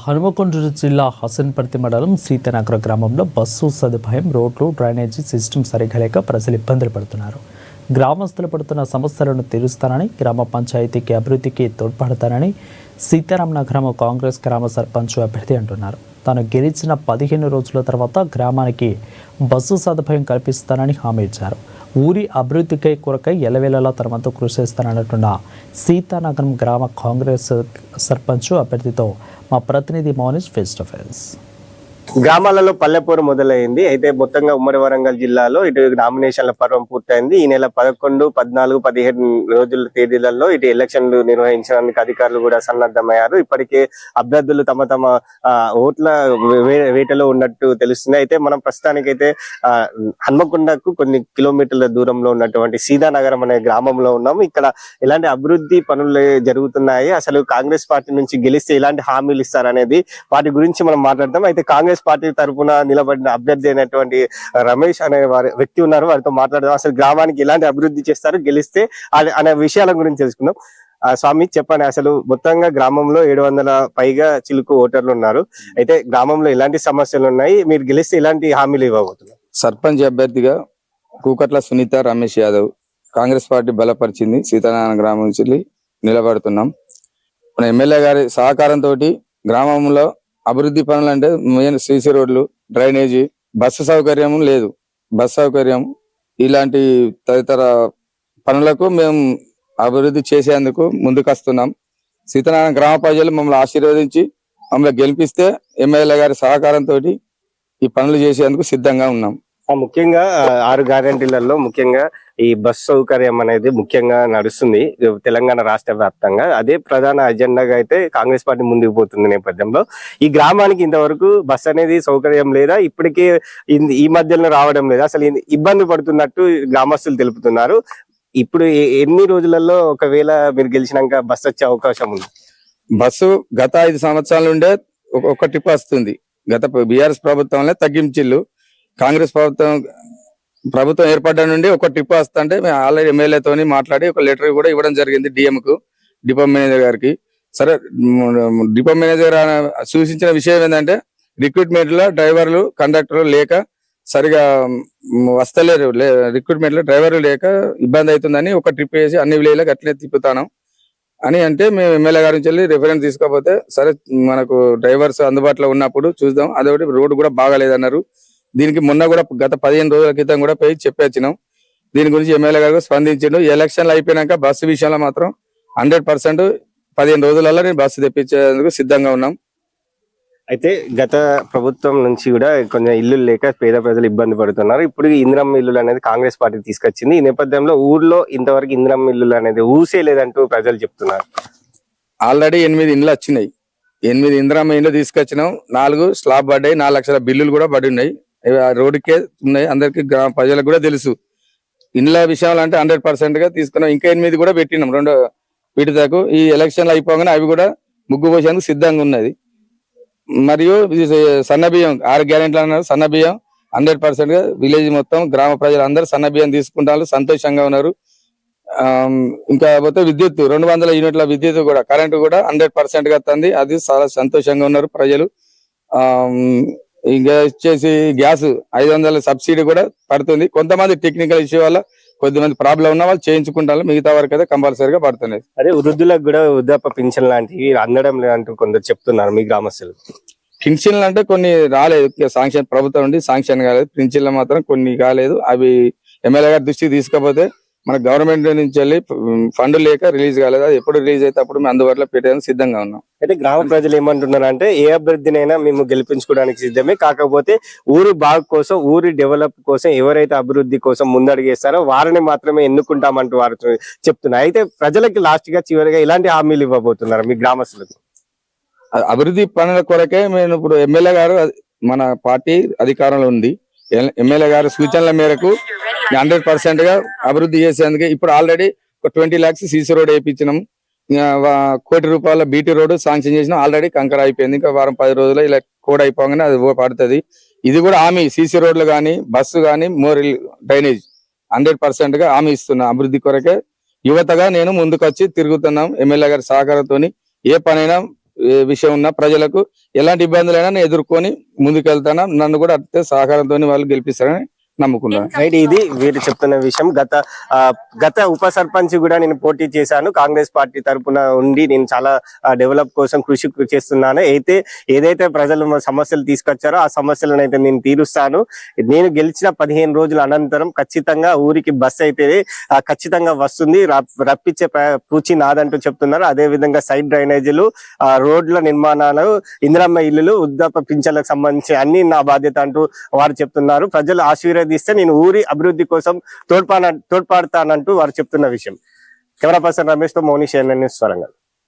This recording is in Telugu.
హనుమకొండ జిల్లా హసన్పర్తి మండలం సీతానగర గ్రామంలో బస్సు సదుపాయం, రోడ్లు, డ్రైనేజీ సిస్టమ్ సరిగా లేక ప్రజలు ఇబ్బందులు పడుతున్నారు. గ్రామస్తులు పడుతున్న సమస్యలను తీరుస్తానని, గ్రామ పంచాయతీకి అభివృద్ధికి తోడ్పడతానని సీతారామనగరం కాంగ్రెస్ గ్రామ సర్పంచ్ అభ్యర్థి అంటున్నారు. తాను గెలిచిన 15 రోజుల తర్వాత గ్రామానికి బస్సు సదుపాయం కల్పిస్తానని హామీ ఇచ్చారు. ఊరి అభివృద్ధికై కొరకై ఎల్లవేళలా తన వంతు కృషి చేస్తానంటున్న సీతానగరం గ్రామ కాంగ్రెస్ సర్పంచ్ అభ్యర్థితో మా ప్రతినిధి మౌనిష్ ఫేస్ టు ఫేస్. గ్రామాలలో పల్లెపూరు మొదలైంది. అయితే మొత్తంగా ఉమ్మడి వరంగల్ జిల్లాలో ఇటు నామినేషన్ల పర్వం పూర్తయింది. ఈ నెల 11, 14, 15 రోజుల తేదీలలో ఇటు ఎలక్షన్లు నిర్వహించడానికి అధికారులు కూడా సన్నద్ధమయ్యారు. ఇప్పటికే అభ్యర్థులు తమ ఓట్ల వేటలో ఉన్నట్టు తెలుస్తుంది. అయితే మనం ప్రస్తుతానికైతే హన్మకొండకు కొన్ని కిలోమీటర్ల దూరంలో ఉన్నటువంటి సీతానగరం అనే గ్రామంలో ఉన్నాము. ఇక్కడ ఎలాంటి అభివృద్ధి పనులు జరుగుతున్నాయి, అసలు కాంగ్రెస్ పార్టీ నుంచి గెలిస్తే ఎలాంటి హామీలు ఇస్తారనేది వాటి గురించి మనం మాట్లాడతాం. అయితే కాంగ్రెస్ పార్టీ తరఫున నిలబడిన అభ్యర్థి అయినటువంటి రమేష్ అనే వ్యక్తి ఉన్నారు, వారితో మాట్లాడదాం. అసలు గ్రామానికి ఎలాంటి అభివృద్ధి చేస్తారు గెలిస్తే అనే విషయాల గురించి తెలుసుకుందాం. స్వామి చెప్పండి, అసలు మొత్తంగా గ్రామంలో 700 పైగా చిలుకు ఓటర్లు ఉన్నారు. అయితే గ్రామంలో ఎలాంటి సమస్యలు ఉన్నాయి, మీరు గెలిస్తే ఎలాంటి హామీలు ఇవ్వబోతున్నారు? సర్పంచ్ అభ్యర్థిగా కూకట్ల సునీత రమేష్ యాదవ్ కాంగ్రెస్ పార్టీ బలపరిచింది. సీతారామ గ్రామం నుంచి నిలబడుతున్నాం. మన ఎమ్మెల్యే గారి సహకారంతో గ్రామంలో అభివృద్ధి పనులు అంటే మెయిన్ సీసీ రోడ్లు, డ్రైనేజీ, బస్సు సౌకర్యం లేదు. బస్సు సౌకర్యం ఇలాంటి తదితర పనులకు మేము అభివృద్ధి చేసేందుకు ముందుకు వస్తున్నాం. సీతారామ గ్రామ ప్రజలు మమ్మల్ని ఆశీర్వదించి మమ్మల్ని గెలిపిస్తే ఎమ్మెల్యే గారి సహకారంతో ఈ పనులు చేసేందుకు సిద్ధంగా ఉన్నాం. ముఖ్యంగా 6 గ్యారెంటీలలో ముఖ్యంగా ఈ బస్ సౌకర్యం అనేది ముఖ్యంగా నడుస్తుంది తెలంగాణ రాష్ట్ర వ్యాప్తంగా. అదే ప్రధాన అజెండాగా అయితే కాంగ్రెస్ పార్టీ ముందుకు పోతుంది నేపథ్యంలో ఈ గ్రామానికి ఇంతవరకు బస్ అనేది సౌకర్యం లేదా, ఇప్పటికే ఈ మధ్యలో రావడం లేదా, అసలు ఇబ్బంది పడుతున్నట్టు గ్రామస్తులు తెలుపుతున్నారు. ఇప్పుడు ఎన్ని రోజులలో ఒకవేళ మీరు గెలిచినాక బస్ వచ్చే అవకాశం ఉంది? బస్సు గత 5 సంవత్సరాల నుండే ఒక ట్రిప్ వస్తుంది. గత బీఆర్ఎస్ ప్రభుత్వంలో తగ్గించిల్లు. కాంగ్రెస్ ప్రభుత్వం ఏర్పడ్డ నుండి ఒక ట్రిప్ వస్తుంటే మేము ఆల్రెడీ ఎమ్మెల్యేతో మాట్లాడి ఒక లెటర్ కూడా ఇవ్వడం జరిగింది డిఎంకు, డిపో మేనేజర్ గారికి. సరే, డిపో మేనేజర్ సూచించిన విషయం ఏంటంటే రిక్రూట్మెంట్ లో డ్రైవర్లు, కండక్టర్లు లేక సరిగా వస్తలేరు, రిక్రూట్మెంట్ లో డ్రైవర్లు లేక ఇబ్బంది అవుతుందని ఒక ట్రిప్ వేసి అన్ని విలేజ్లకు అట్లనే తిప్పుతాను అని అంటే మేము ఎమ్మెల్యే గారి నుంచి వెళ్ళి రిఫరెన్స్ తీసుకోకపోతే సరే మనకు డ్రైవర్స్ అందుబాటులో ఉన్నప్పుడు చూద్దాం, అదొకటి రోడ్డు కూడా బాగాలేదన్నారు. దీనికి మొన్న కూడా గత 15 రోజుల క్రితం కూడా పోయి చెప్పేచ్చినాం. దీని గురించి ఎమ్మెల్యే గారు స్పందించిండు. ఎలక్షన్లు అయిపోయినాక బస్సు విషయంలో మాత్రం 100% 15 రోజులలో నేను బస్సు తెప్పించేందుకు సిద్ధంగా ఉన్నాం. అయితే గత ప్రభుత్వం నుంచి కూడా కొంచెం ఇల్లు లేక పేద ప్రజలు ఇబ్బంది పడుతున్నారు. ఇప్పుడు ఇందిరమ్మ ఇల్లులు అనేది కాంగ్రెస్ పార్టీ తీసుకొచ్చింది. ఈ నేపథ్యంలో ఊర్లో ఇంతవరకు ఇందిరమ్మ ఇల్లులు అనేది ఊసే లేదంటూ ప్రజలు చెప్తున్నారు. ఆల్రెడీ 8 ఇండ్లు వచ్చినాయి. 8 ఇందిరమ్మ ఇండ్లు తీసుకొచ్చినాం. 4 స్లాబ్ పడ్డాయి. 4 లక్షల బిల్లులు కూడా పడి ఉన్నాయి. రోడ్డుకే ఉన్నాయి. అందరికి గ్రామ ప్రజలకు కూడా తెలుసు. ఇండ్ల విషయాలు అంటే 100% గా తీసుకున్నాం. ఇంకా 8 కూడా పెట్టినాం. 2 వీటి దాకా ఈ ఎలక్షన్లు అయిపోగానే అవి కూడా ముగ్గు పోసేందుకు సిద్ధంగా ఉన్నది. మరియు సన్న బియ్యం 6 గ్యారెంటీలు అన్నారు. సన్న బియ్యం 100% గా విలేజ్ మొత్తం గ్రామ ప్రజలు అందరూ సన్న బియ్యం తీసుకుంటారు, సంతోషంగా ఉన్నారు. ఇంకా పోతే విద్యుత్ 200 యూనిట్ల విద్యుత్ కూడా, కరెంటు కూడా 100% గా వస్తుంది. అది చాలా సంతోషంగా ఉన్నారు ప్రజలు. ఇంకా వచ్చేసి గ్యాస్ 500 సబ్సిడీ కూడా పడుతుంది. కొంతమంది టెక్నికల్ ఇష్యూ వల్ల కొద్దిమంది ప్రాబ్లం ఉన్న వాళ్ళు చేయించుకుంటారు, మిగతా వరకు అయితే కంపల్సరీగా పడుతున్నాయి. అదే వృద్ధులకు కూడా వృద్ధాప్య పింఛన్ లాంటివి అందడం లేదంటూ కొందరు చెప్తున్నారు మీ గ్రామస్తులు. పింఛన్లు అంటే కొన్ని రాలేదు, శాంక్షన్ ప్రభుత్వం నుండి శాంక్షన్ కాలేదు. పింఛన్లు మాత్రం కొన్ని కాలేదు. అవి ఎమ్మెల్యే గారి దృష్టికి తీసుకపోతే మన గవర్నమెంట్ నుంచి వెళ్ళి ఫండ్ లేక రిలీజ్ కాలేదు. అది ఎప్పుడు రిలీజ్ అయితే అప్పుడు మేము అందుబాటులో పెట్టేందుకు సిద్ధంగా ఉన్నాం. అయితే గ్రామ ప్రజలు ఏమంటున్నారు అంటే ఏ అభ్యర్థినైనా మేము గెలిపించుకోవడానికి సిద్ధమే, కాకపోతే ఊరు బాగు కోసం, ఊరి డెవలప్ కోసం ఎవరైతే అభివృద్ధి కోసం ముందడుగేస్తారో వారిని మాత్రమే ఎన్నుకుంటామంటూ వారు చెప్తున్నారు. అయితే ప్రజలకి లాస్ట్ గా చివరిగా ఇలాంటి హామీలు ఇవ్వబోతున్నారు మీ గ్రామస్తులకు? అభివృద్ధి పనుల కొరకే మేము ఇప్పుడు ఎమ్మెల్యే గారు, మన పార్టీ అధికారంలో ఉంది. ఎమ్మెల్యే గారు సూచనల మేరకు 100% గా అభివృద్ధి చేసేందుకు ఇప్పుడు ఆల్రెడీ ఒక 20 lakhs సీసీ రోడ్ వేయించినాం. 1 కోటి రూపాయల బీటీ రోడ్ శాంక్షన్ చేసినాం. ఆల్రెడీ కంకర అయిపోయింది. ఇంకా వారం 10 రోజుల్లో ఇలా కోడ్ అయిపోగానే అది పడుతుంది. ఇది కూడా హామీ, సీసీ రోడ్లు కానీ, బస్సు కానీ, మోర్ డ్రైనేజ్ 100% గా హామీ ఇస్తున్నాం. అభివృద్ధి కొరకే యువతగా నేను ముందుకు వచ్చి తిరుగుతున్నాం. ఎమ్మెల్యే గారి సహకారంతో ఏ పనైనా విషయం ఉన్న ప్రజలకు ఎలాంటి ఇబ్బందులైనా నేను ఎదుర్కొని ముందుకెళ్తాను. నన్ను కూడా అత్తే సహకారంతో వాళ్ళు గెలిపిస్తారని నమ్ముకున్నాను. రైట్, ఇది వీరు చెప్తున్న విషయం. గత ఉప సర్పంచ్ కూడా నేను పోటీ చేశాను. కాంగ్రెస్ పార్టీ తరపున ఉండి నేను చాలా డెవలప్ కోసం కృషి చేస్తున్నాను. ఏదైతే ప్రజలు సమస్యలు తీసుకొచ్చారో ఆ సమస్యలను అయితే నేను తీరుస్తాను. నేను గెలిచిన 15 రోజుల అనంతరం ఖచ్చితంగా ఊరికి బస్ అయితే ఖచ్చితంగా వస్తుంది. రప్పించే పూచి నాదంటూ చెప్తున్నారు. అదే విధంగా సైడ్ డ్రైనేజీలు, రోడ్ల నిర్మాణాలు, ఇందిరమ్మ ఇల్లులు, వృద్ధాప్య పింఛన్లకు సంబంధించి అన్ని నా బాధ్యత అంటూ వారు చెప్తున్నారు. ప్రజలు ఆశీర్వదిస్తే నేను ఊరి అభివృద్ధి కోసం తోడ్పడతానంటూ వారు చెప్తున్న విషయం. కెమెరా పర్సన్ రమేష్ తో మౌనిష్, NN న్యూస్, వరంగల్.